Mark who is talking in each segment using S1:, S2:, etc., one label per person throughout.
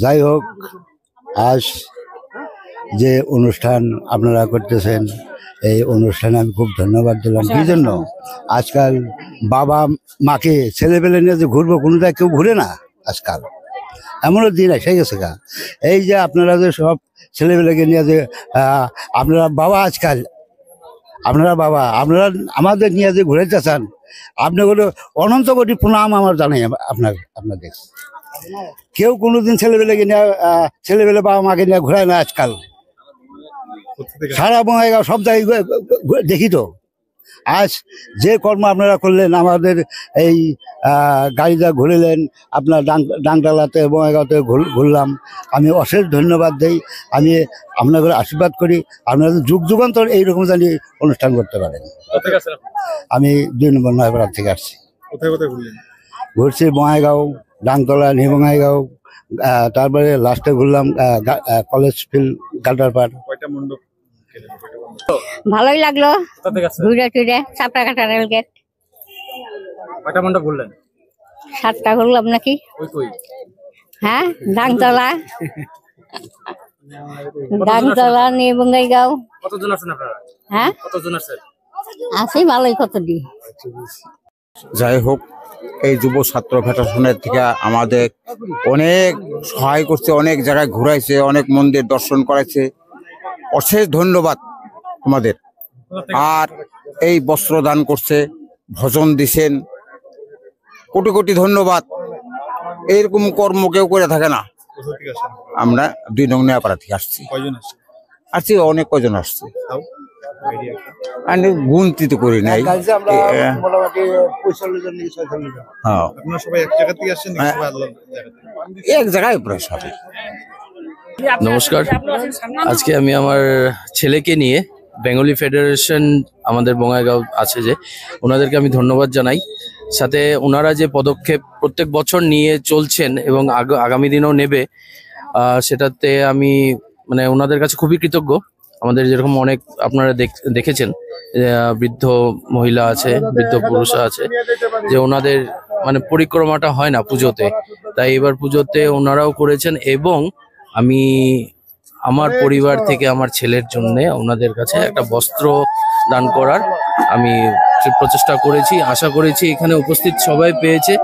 S1: যাই হোক, আজ যে অনুষ্ঠান আপনারা করতেছেন এই অনুষ্ঠানে আমি খুব ধন্যবাদ দিলাম। কি জন্য? আজকাল বাবা মাকে ছেলেপেলে নিয়ে যে ঘুরবো, কোনোটা কেউ ঘুরে না আজকাল। এমনও দিন এসে গেছে গা, এই যে আপনারা যে সব ছেলেপেলেকে নিয়ে যে আপনারা বাবা, আজকাল আপনারা আমাদের নিয়ে যে ঘুরেতে চান, আপনাগুলো অনন্ত কোটি প্রণাম আমার জানাই আপনাদের। কেউ কোনোদিন ছেলেপেলেকে নিয়ে ছেলেপেলে বাবা মাকে নিয়ে ঘোরায় না আজকাল। সারা বঙ্গাইগাঁও সব জায়গায় দেখি তো। আজ যে কর্ম আপনারা করলেন, আমাদের এই গাড়িটা ঘুরিলেন, আপনার ডাংটালাতে বঙ্গাইগাঁওতে ঘুরলাম, আমি অশেষ ধন্যবাদ দিই। আমি আপনাদের আশীর্বাদ করি আপনাদের যুগ যুগান্তর এইরকম জানি অনুষ্ঠান করতে পারেন। আমি 2 নম্বর নয়পাড়া থেকে আসছি। ঘুরছি বঙ্গাইগাঁও, ডাংতলা, নিউ বঙ্গাইগাঁও, তারপরে লাস্টে ঘুরলাম কলেজ ফিল্ড, গাল্টারপাড়।
S2: ভালোই লাগলো ঘুরে টুরে। চাপড়াঘাটা রেল গেট।
S3: কয়টা মণ্ডপ ঘুরলেন?
S2: 7টা ঘুরলাম নাকি। হ্যাঁ, ডাংতলা, ডাংতলা, নিউ বঙ্গাইগাঁও।
S3: কতজন আছেন আপনারা?
S2: হ্যাঁ,
S3: কতজন আছেন?
S2: আছি ভালোই, কতদিন।
S4: যাই হোক, এই যুব ছাত্র ফেডারেশনের থেকে আমাদের অনেক সহায় করছে, অনেক জায়গায় ঘুরাইছে, অনেক মন্দির দর্শন করাইছে। অশেষ ধন্যবাদ আমাদের। আর এই বস্ত্র দান করছে, ভজন দিছেন, কোটি কোটি ধন্যবাদ। এইরকম কর্ম কেউ করে থাকে না। আমরা 2 নং নয়াপাড়া থেকে আসছি। আসছি অনেক কজন আসছে, গুনতি তো করি নাই। এক জায়গায় প্রায় সবাই।
S5: নমস্কার, আজকে আমি আমার ছেলেকে নিয়ে বেঙ্গলি ফেডারেশন আমাদের বঙ্গাইগাঁও আছে, যে ওনাদেরকে আমি ধন্যবাদ জানাই। সাথে ওনারা যে পদক্ষেপ প্রত্যেক বছর নিয়ে চলছেন এবং আগামী দিনেও নেবে, সেটাতে আমি মানে ওনাদের কাছে খুবই কৃতজ্ঞ। আমাদের যেরকম অনেক আপনারা দেখেছেন বৃদ্ধ মহিলা আছে, বৃদ্ধ পুরুষ আছে, যে ওনাদের মানে পরিক্রমাটা হয় না পুজোতে, তাই এবার পুজোতে ওনারাও করেছেন। এবং আমি আমার পরিবার থেকে আমার ছেলের জন্য ওনাদের কাছে একটা বস্ত্র দান করার আমি প্রচেষ্টা করেছি। আশা করেছি এখানে উপস্থিত সবাই পেয়েছে।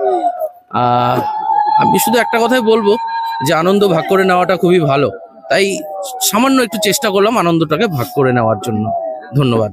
S5: আমি শুধু একটা কথাই বলবো যে আনন্দ ভাগ করে নেওয়াটা খুবই ভালো, তাই সামান্য একটু চেষ্টা করলাম আনন্দটাকে ভাগ করে নেওয়ার জন্য। ধন্যবাদ।